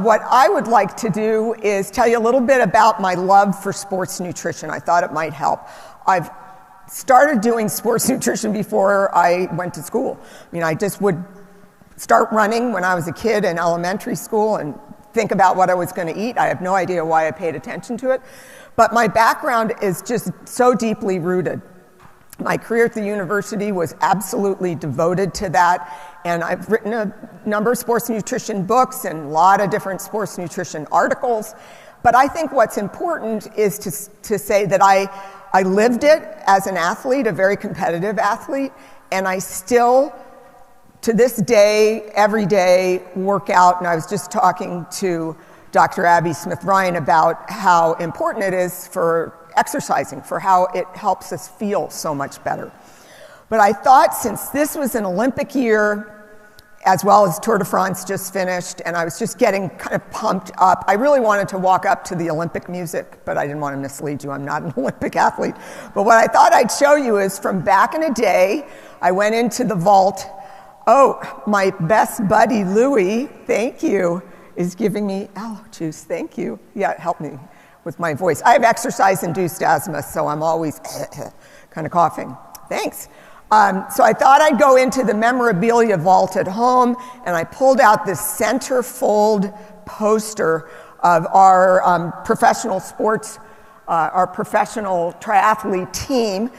What I would like to do is tell you a little bit about my love for sports nutrition. I thought it might help. I've started doing sports nutrition before I went to school. I mean, I just would start running when I was a kid in elementary school and think about what I was going to eat. I have no idea why I paid attention to it. But my background is just so deeply rooted. My career at the university was absolutely devoted to that, and I've written a number of sports nutrition books and a lot of different sports nutrition articles. But I think what's important is to say that I lived it as an athlete, a very competitive athlete, and I still, to this day, every day, work out. And I was just talking to Dr. Abby Smith-Ryan about how important it is for exercising, for how it helps us feel so much better. But I thought, since this was an Olympic year, as well as Tour de France just finished, and I was just getting kind of pumped up, I really wanted to walk up to the Olympic music, but I didn't want to mislead you. I'm not an Olympic athlete. But what I thought I'd show you is from back in the day, I went into the vault. Oh, my best buddy, Louie, thank you, is giving me aloe juice. Thank you. Yeah, it helped me with my voice. I have exercise-induced asthma, so I'm always kind of coughing. Thanks. So I thought I'd go into the memorabilia vault at home, and I pulled out this centerfold poster of our professional sports, our professional triathlete team,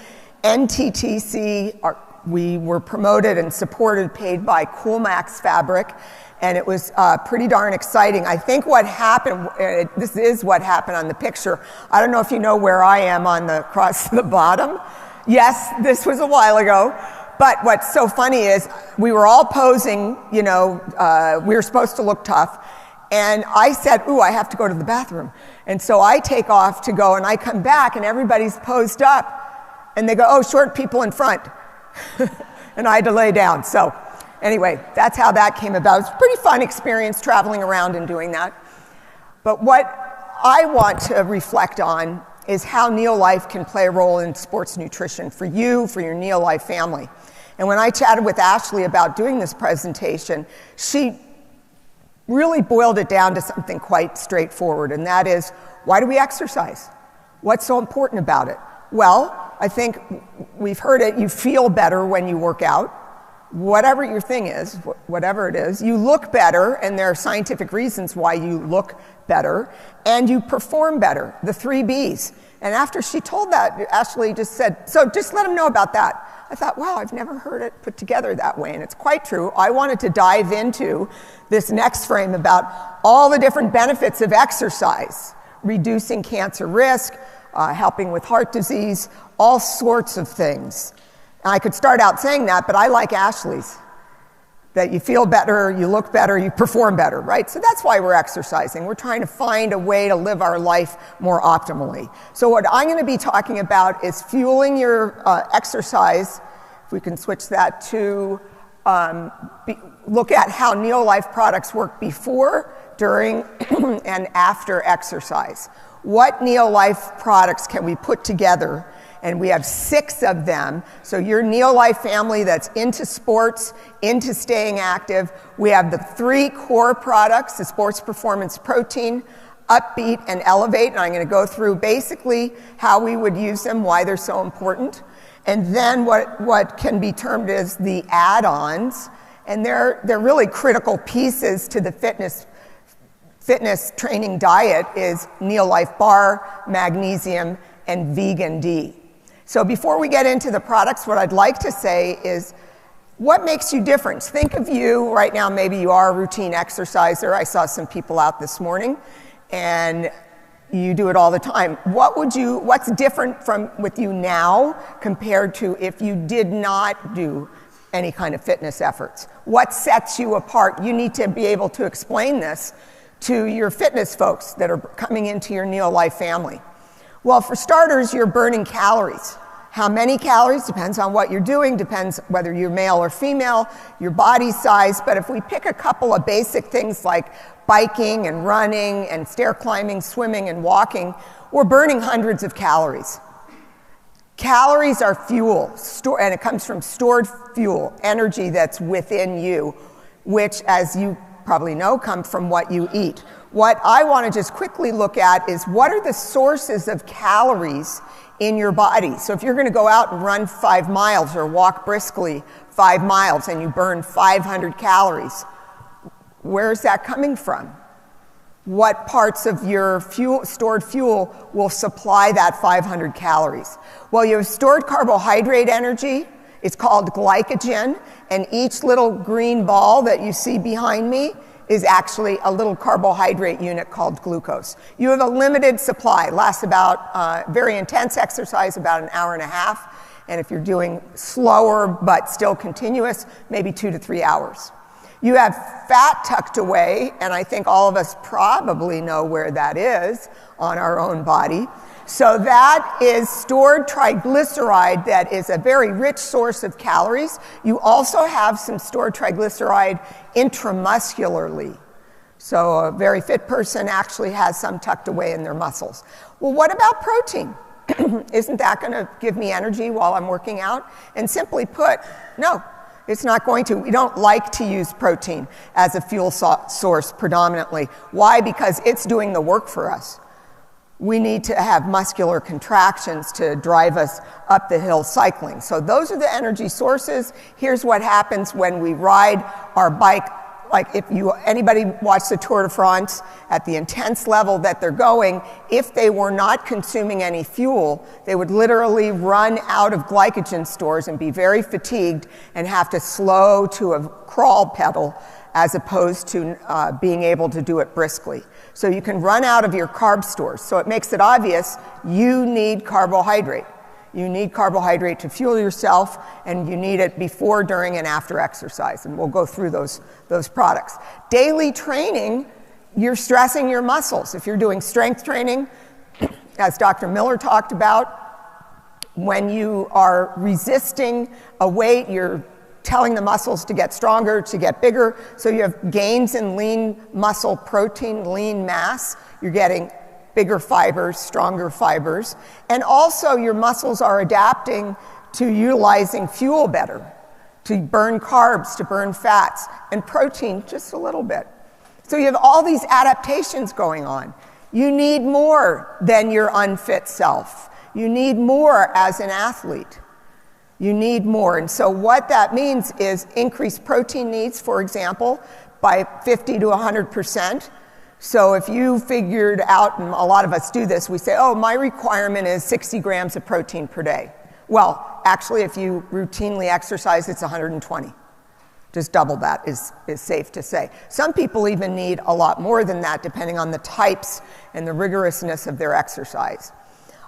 NTTC. We were promoted and supported, paid by Coolmax Fabric, and it was pretty darn exciting. I think what happened, this is what happened on the picture. I don't know if you know where I am on the across the bottom. Yes, this was a while ago. But what's so funny is we were all posing, you know, we were supposed to look tough. And I said, ooh, I have to go to the bathroom. And so I take off to go, and I come back, and everybody's posed up. And they go, oh, short people in front. And I had to lay down. So anyway, that's how that came about. It was a pretty fun experience traveling around and doing that. But what I want to reflect on is how Neolife can play a role in sports nutrition for you, for your Neolife family. And when I chatted with Ashley about doing this presentation, she really boiled it down to something quite straightforward, and that is, why do we exercise? What's so important about it? Well, I think we've heard it, you feel better when you work out. Whatever your thing is, whatever it is, you look better, and there are scientific reasons why you look better, and you perform better, the 3 Bs. And after she told that, Ashley just said, so just let them know about that. I thought, wow, I've never heard it put together that way, and it's quite true. I wanted to dive into this next frame about all the different benefits of exercise, reducing cancer risk, helping with heart disease, all sorts of things. And I could start out saying that, but I like Ashley's, that you feel better, you look better, you perform better, right? So that's why we're exercising. We're trying to find a way to live our life more optimally. So what I'm going to be talking about is fueling your exercise. If we can switch that to look at how Neolife products work before, during, and after exercise. What Neolife products can we put together? And we have 6 of them. So your Neolife family that's into sports, into staying active, we have the 3 core products, the Sports Performance Protein, Upbeat, and Elevate. And I'm going to go through basically how we would use them, why they're so important. And then what can be termed as the add-ons. And they're really critical pieces to the fitness training diet is Neolife Bar, Magnesium, and Vegan D. So before we get into the products, what I'd like to say is, what makes you different? Think of you right now, maybe you are a routine exerciser. I saw some people out this morning, and you do it all the time. What's different with you now compared to if you did not do any kind of fitness efforts? What sets you apart? You need to be able to explain this to your fitness folks that are coming into your Neolife family. Well, for starters, you're burning calories. How many calories depends on what you're doing, depends whether you're male or female, your body size. But if we pick a couple of basic things like biking and running and stair climbing, swimming and walking, we're burning hundreds of calories. Calories are fuel, and it comes from stored fuel, energy that's within you, which as you probably know, come from what you eat. What I want to just quickly look at is what are the sources of calories in your body. So if you're going to go out and run 5 miles or walk briskly 5 miles and you burn 500 calories, where is that coming from? What parts of your stored fuel will supply that 500 calories? Well, you have stored carbohydrate energy. It's called glycogen, and each little green ball that you see behind me is actually a little carbohydrate unit called glucose. You have a limited supply, lasts about very intense exercise, about an hour and a half, and if you're doing slower but still continuous, maybe 2 to 3 hours. You have fat tucked away, and I think all of us probably know where that is on our own body. So that is stored triglyceride that is a very rich source of calories. You also have some stored triglyceride intramuscularly. So a very fit person actually has some tucked away in their muscles. Well, what about protein? Isn't that going to give me energy while I'm working out? And simply put, no. It's not going to. We don't like to use protein as a fuel source predominantly. Why? Because it's doing the work for us. We need to have muscular contractions to drive us up the hill cycling. So those are the energy sources. Here's what happens when we ride our bike. Like if anybody watched the Tour de France at the intense level that they're going, if they were not consuming any fuel, they would literally run out of glycogen stores and be very fatigued and have to slow to a crawl pedal as opposed to being able to do it briskly. So you can run out of your carb stores. So it makes it obvious you need carbohydrate. You need carbohydrate to fuel yourself, and you need it before, during, and after exercise. And we'll go through those products. Daily training, you're stressing your muscles. If you're doing strength training, as Dr. Miller talked about, when you are resisting a weight, you're telling the muscles to get stronger, to get bigger. So you have gains in lean muscle protein, lean mass. You're getting bigger fibers, stronger fibers. And also your muscles are adapting to utilizing fuel better, to burn carbs, to burn fats, and protein just a little bit. So you have all these adaptations going on. You need more than your unfit self. You need more as an athlete. You need more. And so what that means is increased protein needs, for example, by 50 to 100%. So if you figured out, and a lot of us do this, we say, oh, my requirement is 60 grams of protein per day. Well, actually, if you routinely exercise, it's 120. Just double that is safe to say. Some people even need a lot more than that, depending on the types and the rigorousness of their exercise.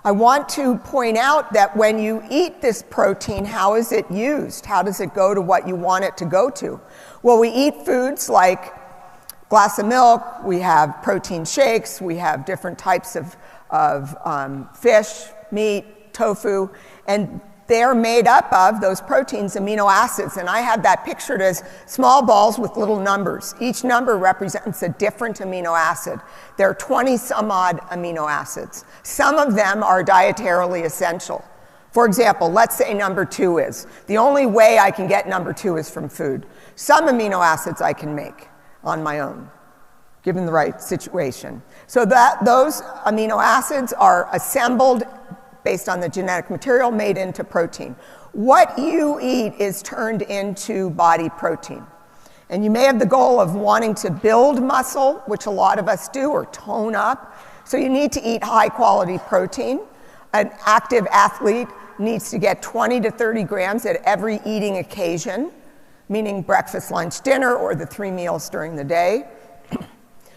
I want to point out that when you eat this protein, how is it used? How does it go to what you want it to go to? Well, we eat foods like glass of milk, we have protein shakes, we have different types of fish, meat, tofu, and they're made up of those proteins, amino acids. And I have that pictured as small balls with little numbers. Each number represents a different amino acid. There are 20 some odd amino acids. Some of them are dietarily essential. For example, let's say number 2 is. The only way I can get number 2 is from food. Some amino acids I can make on my own, given the right situation. So those amino acids are assembled based on the genetic material made into protein. What you eat is turned into body protein. And you may have the goal of wanting to build muscle, which a lot of us do, or tone up. So you need to eat high quality protein. An active athlete needs to get 20 to 30 grams at every eating occasion, meaning breakfast, lunch, dinner, or the 3 meals during the day.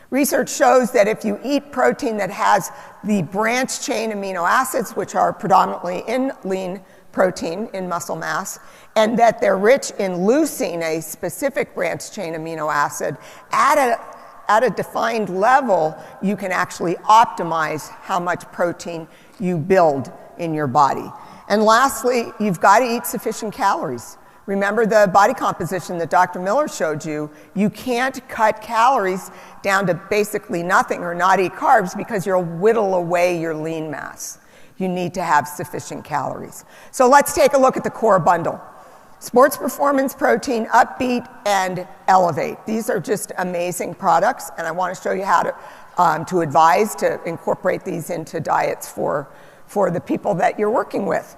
Research shows that if you eat protein that has the branched chain amino acids, which are predominantly in lean protein, in muscle mass, and that they're rich in leucine, a specific branched chain amino acid, at a defined level, you can actually optimize how much protein you build in your body. And lastly, you've got to eat sufficient calories. Remember the body composition that Dr. Miller showed you. You can't cut calories down to basically nothing or not eat carbs because you'll whittle away your lean mass. You need to have sufficient calories. So let's take a look at the core bundle. Sports Performance Protein, Upbeat, and Elevate. These are just amazing products, and I want to show you how to advise to incorporate these into diets for the people that you're working with.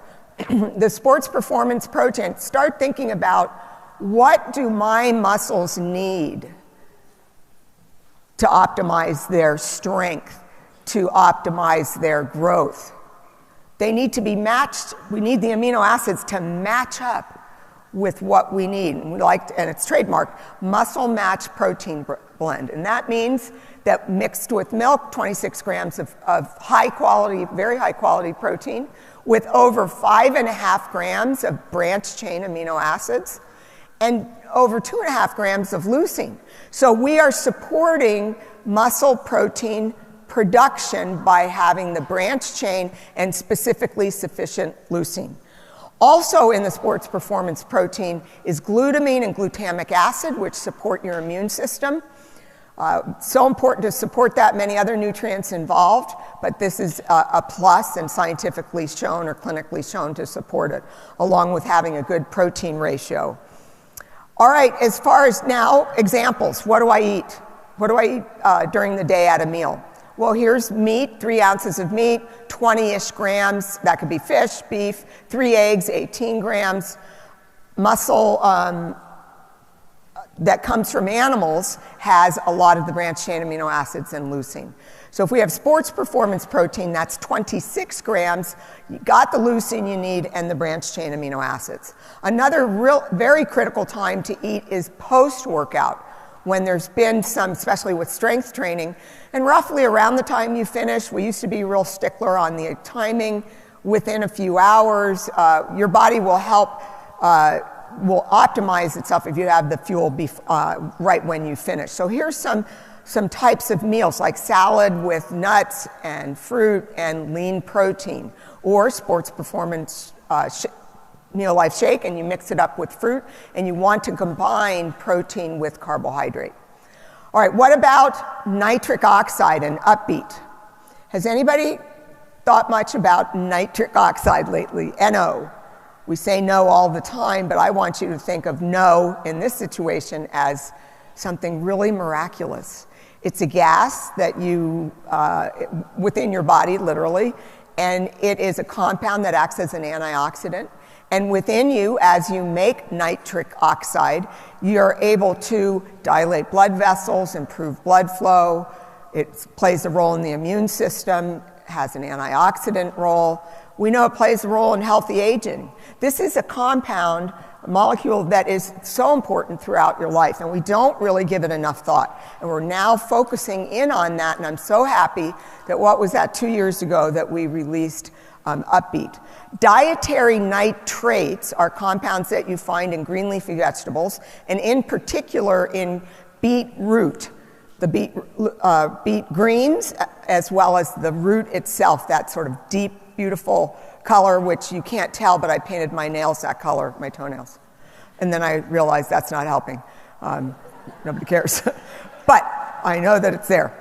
The Sports Performance Protein, start thinking about, what do my muscles need to optimize their strength, to optimize their growth? They need to be matched. We need the amino acids to match up with what we need. And it's trademarked, muscle match protein blend. And that means that mixed with milk, 26 grams of high quality, very high quality protein, with over 5.5 grams of branched chain amino acids, and over 2.5 grams of leucine. So we are supporting muscle protein production by having the branched chain and specifically sufficient leucine. Also in the Sports Performance Protein is glutamine and glutamic acid, which support your immune system. So important to support that, many other nutrients involved, but this is a plus and scientifically shown or clinically shown to support it, along with having a good protein ratio. All right, as far as now, examples. What do I eat? What do I eat during the day at a meal? Well, here's meat, 3 ounces of meat, 20-ish grams. That could be fish, beef, 3 eggs, 18 grams. Muscle that comes from animals has a lot of the branched chain amino acids and leucine. So if we have Sports Performance Protein, that's 26 grams. You got the leucine you need and the branched chain amino acids. Another very critical time to eat is post-workout, when there's been some, especially with strength training, and roughly around the time you finish. We used to be real stickler on the timing. Within a few hours, your body will will optimize itself if you have the fuel right when you finish. So here's some types of meals, like salad with nuts and fruit and lean protein, or Sports Performance Meal Life Shake, and you mix it up with fruit, and you want to combine protein with carbohydrate. All right, what about nitric oxide and Upbeat? Has anybody thought much about nitric oxide lately? NO. We say no all the time, but I want you to think of no in this situation as something really miraculous. It's a gas that you, within your body, literally, and it is a compound that acts as an antioxidant. And within you, as you make nitric oxide, you're able to dilate blood vessels, improve blood flow. It plays a role in the immune system, has an antioxidant role. We know it plays a role in healthy aging. This is a compound, a molecule that is so important throughout your life, and we don't really give it enough thought. And we're now focusing in on that, and I'm so happy that 2 years ago that we released Upbeat. Dietary nitrates are compounds that you find in green leafy vegetables, and in particular in beetroot, the beet greens, as well as the root itself, that sort of deep, beautiful color, which you can't tell, but I painted my nails that color, my toenails. And then I realized that's not helping. Nobody cares. But I know that it's there.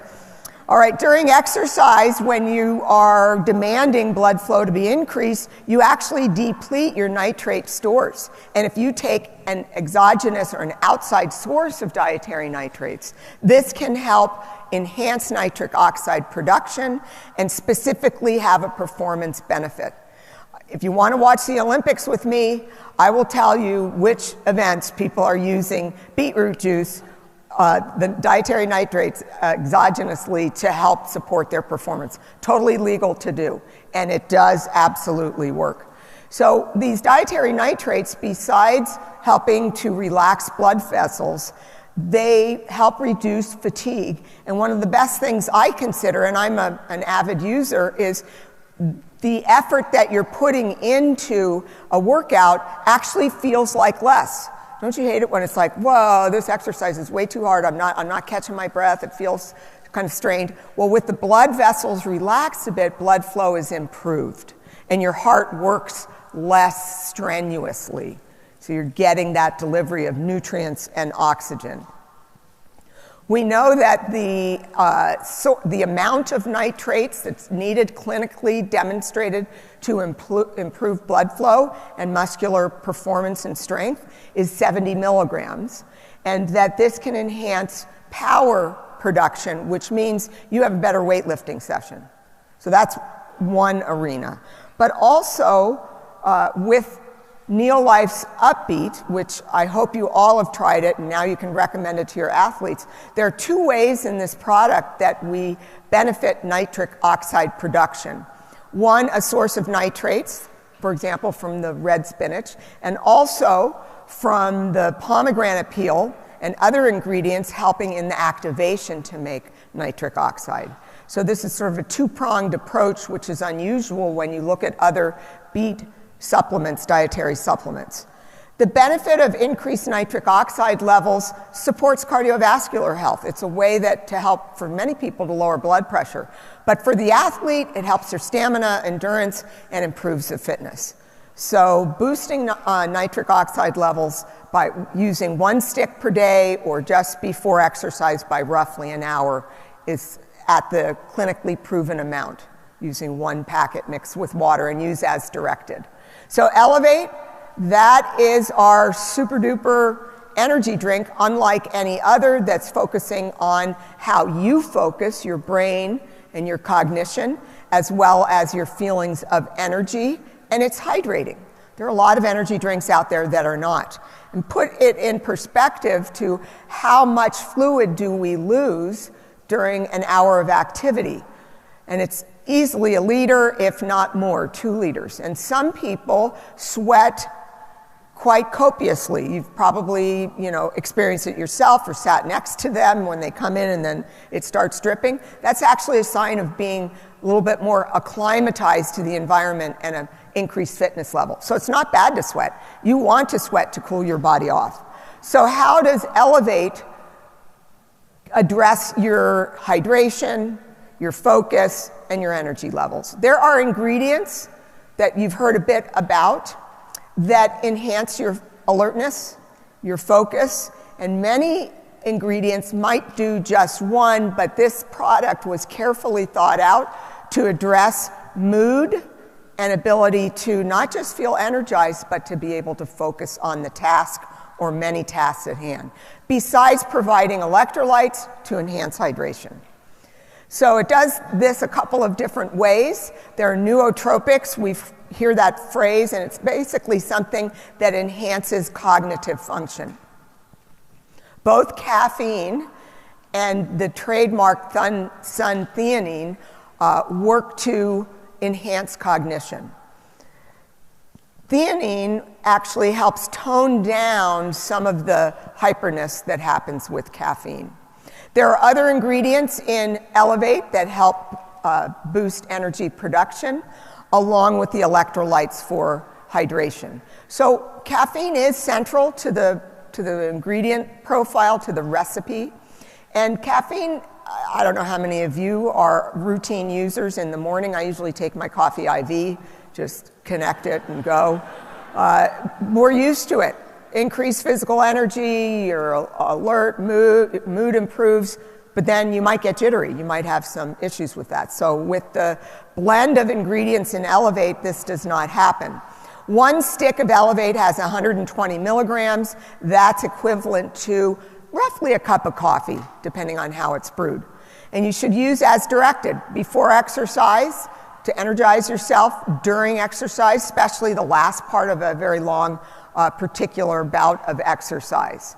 All right, during exercise, when you are demanding blood flow to be increased, you actually deplete your nitrate stores. And if you take an exogenous or an outside source of dietary nitrates, this can help enhance nitric oxide production and specifically have a performance benefit. If you want to watch the Olympics with me, I will tell you which events people are using beetroot juice, the dietary nitrates exogenously to help support their performance. Totally legal to do, and it does absolutely work. So these dietary nitrates, besides helping to relax blood vessels, they help reduce fatigue. And one of the best things I consider, and I'm an avid user, is the effort that you're putting into a workout actually feels like less. Don't you hate it when it's like, whoa, this exercise is way too hard, I'm not catching my breath, it feels kind of strained. Well, with the blood vessels relaxed a bit, blood flow is improved, and your heart works less strenuously. So you're getting that delivery of nutrients and oxygen. We know that the amount of nitrates that's needed clinically demonstrated to improve blood flow and muscular performance and strength is 70 milligrams, and that this can enhance power production, which means you have a better weightlifting session. So that's one arena. But also with Neolife's Upbeat, which I hope you all have tried it and now you can recommend it to your athletes, there are two ways in this product that we benefit nitric oxide production. One, a source of nitrates, for example, from the red spinach, and also from the pomegranate peel and other ingredients helping in the activation to make nitric oxide. So this is sort of a two-pronged approach, which is unusual when you look at other beet supplements, dietary supplements. The benefit of increased nitric oxide levels supports cardiovascular health. It's a way to help for many people to lower blood pressure. But for the athlete, it helps their stamina, endurance, and improves the fitness. So boosting nitric oxide levels by using 1 stick per day or just before exercise by roughly an hour is at the clinically proven amount, using 1 packet mixed with water and use as directed. So Elevate, that is our super duper energy drink, unlike any other, that's focusing on how you focus, your brain and your cognition, as well as your feelings of energy, and it's hydrating. There are a lot of energy drinks out there that are not. And put it in perspective to how much fluid do we lose during an hour of activity. And it's easily 1 liter, if not more, 2 liters. And some people sweat quite copiously. You've probably, experienced it yourself or sat next to them when they come in and then it starts dripping. That's actually a sign of being a little bit more acclimatized to the environment and an increased fitness level. So it's not bad to sweat. You want to sweat to cool your body off. So how does Elevate address your hydration, your focus, and your energy levels? There are ingredients that you've heard a bit about that enhance your alertness, your focus, and many ingredients might do just one, but this product was carefully thought out to address mood and ability to not just feel energized, but to be able to focus on the task or many tasks at hand, besides providing electrolytes to enhance hydration. So it does this a couple of different ways. There are nootropics. We hear that phrase, and it's basically something that enhances cognitive function. Both caffeine and the trademark sun-theanine work to enhance cognition. Theanine actually helps tone down some of the hyperness that happens with caffeine. There are other ingredients in Elevate that help boost energy production, along with the electrolytes for hydration. So caffeine is central to the ingredient profile, to the recipe. And caffeine, I don't know how many of you are routine users in the morning. I usually take my coffee IV, just connect it and go. We're used to it. Increased physical energy, you're alert, mood improves, but then you might get jittery. You might have some issues with that. So with the blend of ingredients in Elevate, this does not happen. 1 stick of Elevate has 120 milligrams. That's equivalent to roughly a cup of coffee, depending on how it's brewed. And you should use as directed before exercise to energize yourself, during exercise, especially the last part of a very long particular bout of exercise.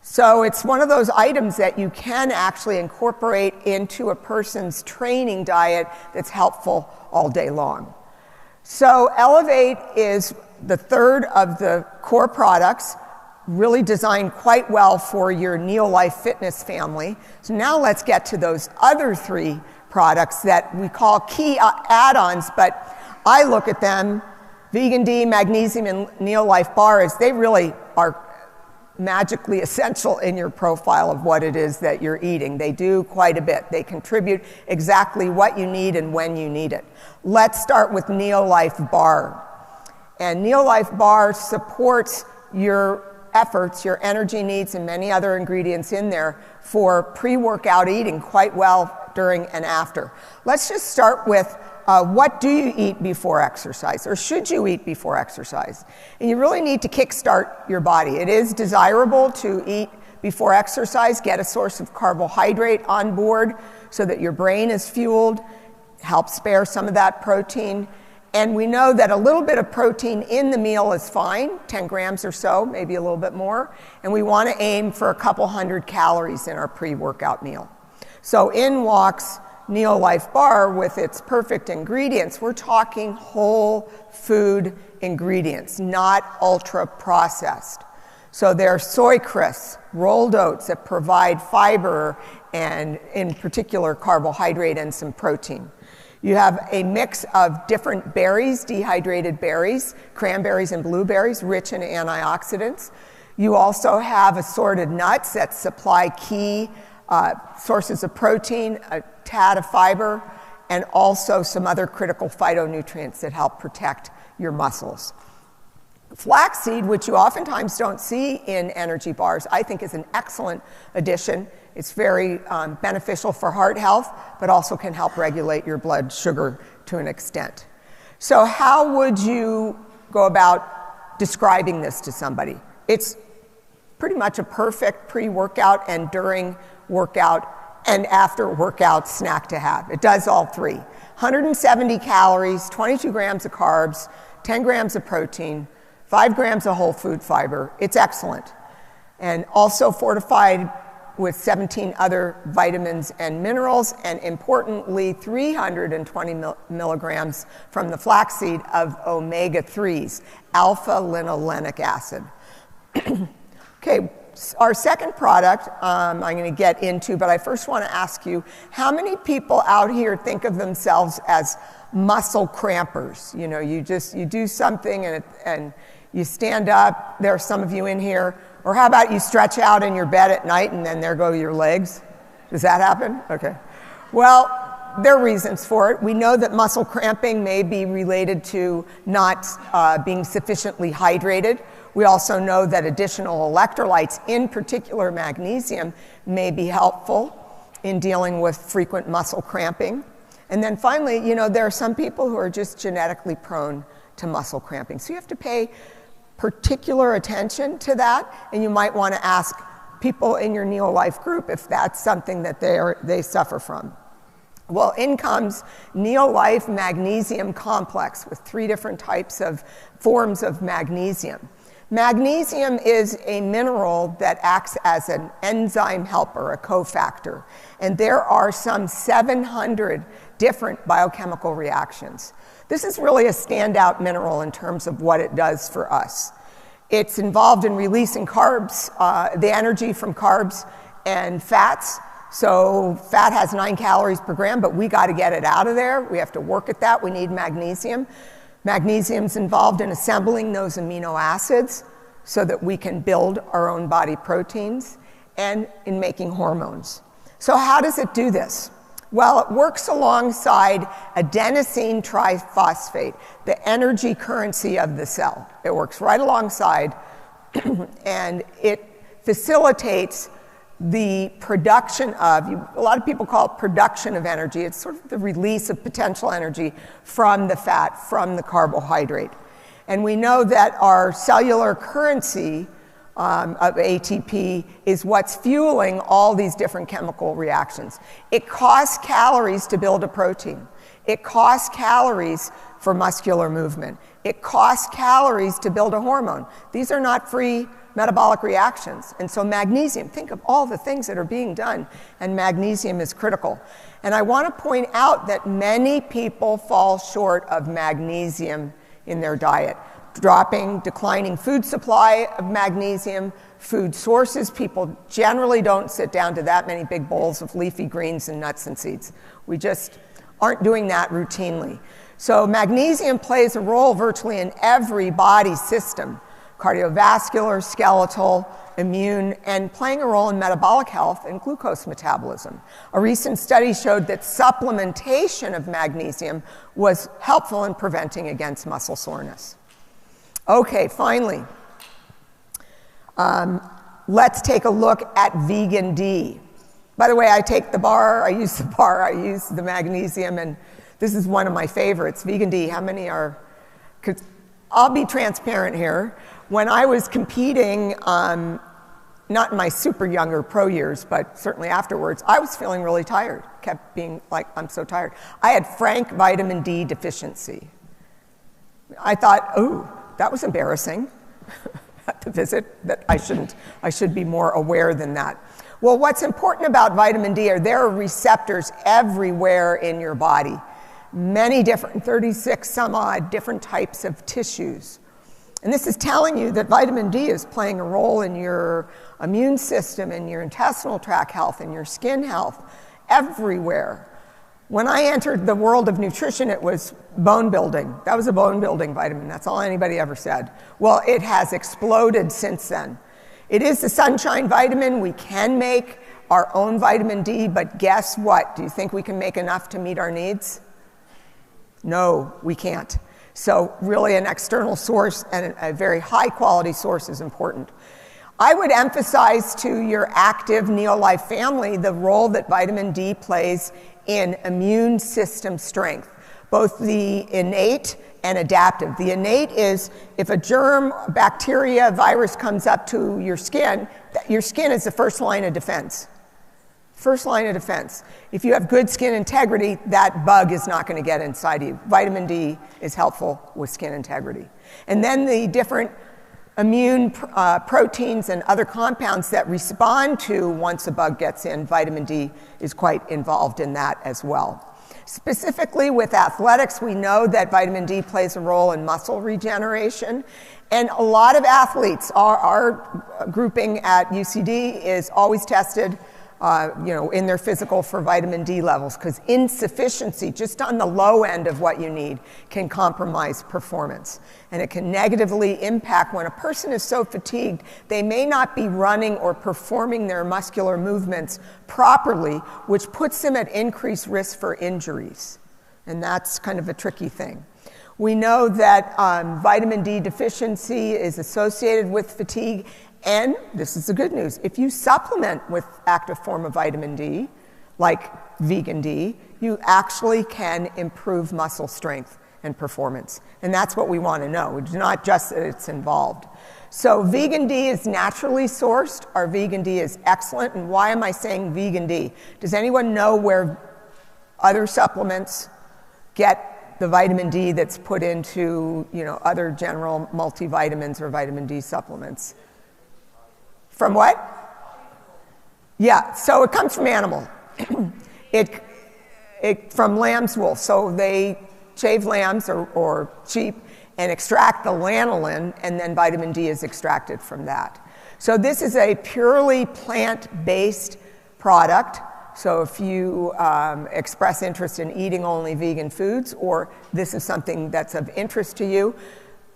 So it's one of those items that you can actually incorporate into a person's training diet that's helpful all day long. So Elevate is the third of the core products, really designed quite well for your Neolife Fitness family. So now let's get to those other 3 products that we call key add-ons, but I look at them, Vegan D, Magnesium, and Neolife Bar, as they really are magically essential in your profile of what it is that you're eating. They do quite a bit. They contribute exactly what you need and when you need it. Let's start with Neolife Bar. And Neolife Bar supports your efforts, your energy needs, and many other ingredients in there for pre-workout eating quite well during and after. Let's just start with what do you eat before exercise, or should you eat before exercise? And you really need to kickstart your body. It is desirable to eat before exercise, get a source of carbohydrate on board so that your brain is fueled, help spare some of that protein. And we know that a little bit of protein in the meal is fine, 10 grams or so, maybe a little bit more. And we want to aim for a couple hundred calories in our pre-workout meal. So in walks Neolife Bar with its perfect ingredients. We're talking whole food ingredients, not ultra processed. So they're soy crisps, rolled oats that provide fiber and in particular carbohydrate and some protein. You have a mix of different berries, dehydrated berries, cranberries and blueberries, rich in antioxidants. You also have assorted nuts that supply key sources of protein, a tad of fiber, and also some other critical phytonutrients that help protect your muscles. Flaxseed, which you oftentimes don't see in energy bars, I think is an excellent addition. It's very beneficial for heart health, but also can help regulate your blood sugar to an extent. So how would you go about describing this to somebody? It's pretty much a perfect pre-workout and during workout and after workout snack to have. It does all three. 170 calories, 22 grams of carbs, 10 grams of protein, 5 grams of whole food fiber. It's excellent. And also fortified with 17 other vitamins and minerals, and importantly, 320 milligrams from the flaxseed of omega-3s, alpha-linolenic acid. Okay, our second product I'm going to get into, but I first want to ask you, how many people out here think of themselves as muscle crampers? You know, you do something and you stand up. There are some of you in here. Or how about you stretch out in your bed at night and then there go your legs? Does that happen? Okay. Well, there are reasons for it. We know that muscle cramping may be related to not being sufficiently hydrated. We also know that additional electrolytes, in particular magnesium, may be helpful in dealing with frequent muscle cramping. And then finally, you know, there are some people who are just genetically prone to muscle cramping. So you have to pay particular attention to that, and you might want to ask people in your Neolife group if that's something that they suffer from. Well, in comes Neolife Magnesium Complex with 3 different types of forms of magnesium. Magnesium is a mineral that acts as an enzyme helper, a cofactor, and there are some 700 different biochemical reactions. This is really a standout mineral in terms of what it does for us. It's involved in releasing carbs, the energy from carbs and fats. So fat has 9 calories per gram, but we got to get it out of there. We have to work at that. We need magnesium. Magnesium's involved in assembling those amino acids so that we can build our own body proteins and in making hormones. So how does it do this? Well, it works alongside adenosine triphosphate, the energy currency of the cell. It works right alongside, and it facilitates the production of, a lot of people call it production of energy. It's sort of the release of potential energy from the fat, from the carbohydrate. And we know that our cellular currency of ATP is what's fueling all these different chemical reactions. It costs calories to build a protein. It costs calories for muscular movement. It costs calories to build a hormone. These are not free metabolic reactions. And so magnesium, think of all the things that are being done, and magnesium is critical. And I want to point out that many people fall short of magnesium in their diet. Declining food supply of magnesium, food sources. People generally don't sit down to that many big bowls of leafy greens and nuts and seeds. We just aren't doing that routinely. So magnesium plays a role virtually in every body system, cardiovascular, skeletal, immune, and playing a role in metabolic health and glucose metabolism. A recent study showed that supplementation of magnesium was helpful in preventing against muscle soreness. Okay, finally, Let's take a look at vegan D. By the way, I take the bar, I use the magnesium, and this is one of my favorites, vegan D. How many are, 'cause I'll be transparent here. When I was competing, not in my super younger pro years, but certainly afterwards, I was feeling really tired, kept being like, I'm so tired. I had frank vitamin D deficiency. I thought, oh, that was embarrassing at the visit, that I should be more aware than that. Well, what's important about vitamin D are there are receptors everywhere in your body. Many different, 36 some odd different types of tissues. And this is telling you that vitamin D is playing a role in your immune system, in your intestinal tract health, in your skin health, everywhere. When I entered the world of nutrition, it was bone building. That was a bone building vitamin. That's all anybody ever said. Well, it has exploded since then. It is the sunshine vitamin. We can make our own vitamin D, but guess what? Do you think we can make enough to meet our needs? No, we can't. So really an external source and a very high quality source is important. I would emphasize to your active Neolife family the role that vitamin D plays in immune system strength, both the innate and adaptive. The innate is if a germ, bacteria, virus comes up to your skin is the first line of defense. First line of defense. If you have good skin integrity, that bug is not going to get inside you. Vitamin D is helpful with skin integrity. And then the different immune proteins and other compounds that respond to once a bug gets in, vitamin D is quite involved in that as well. Specifically with athletics, we know that vitamin D plays a role in muscle regeneration. And a lot of athletes, our grouping at UCD is always tested in their physical for vitamin D levels, because insufficiency, just on the low end of what you need, can compromise performance. And it can negatively impact when a person is so fatigued, they may not be running or performing their muscular movements properly, which puts them at increased risk for injuries. And that's kind of a tricky thing. We know that vitamin D deficiency is associated with fatigue. And this is the good news. If you supplement with active form of vitamin D, like vegan D, you actually can improve muscle strength and performance. And that's what we want to know. It's not just that it's involved. So vegan D is naturally sourced. Our vegan D is excellent. And why am I saying vegan D? Does anyone know where other supplements get the vitamin D that's put into, other general multivitamins or vitamin D supplements? From what? Yeah, so it comes from animal. From lamb's wool. So they shave lambs or sheep and extract the lanolin, and then vitamin D is extracted from that. So this is a purely plant-based product. So if you express interest in eating only vegan foods, or this is something that's of interest to you,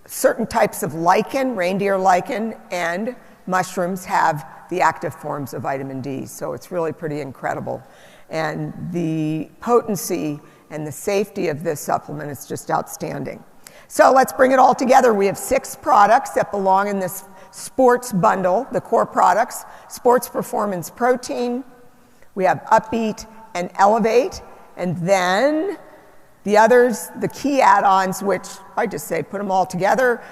certain types of lichen, reindeer lichen, and mushrooms have the active forms of vitamin D, so it's really pretty incredible. And the potency and the safety of this supplement is just outstanding. So let's bring it all together. We have 6 products that belong in this sports bundle, the core products: Sports Performance Protein, we have Upbeat and Elevate, and then the others, the key add-ons, which I just say put them all together: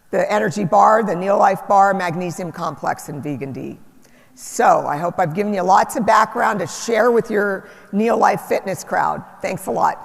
the energy bar, the Neolife bar, magnesium complex, and vegan D. So I hope I've given you lots of background to share with your Neolife fitness crowd. Thanks a lot.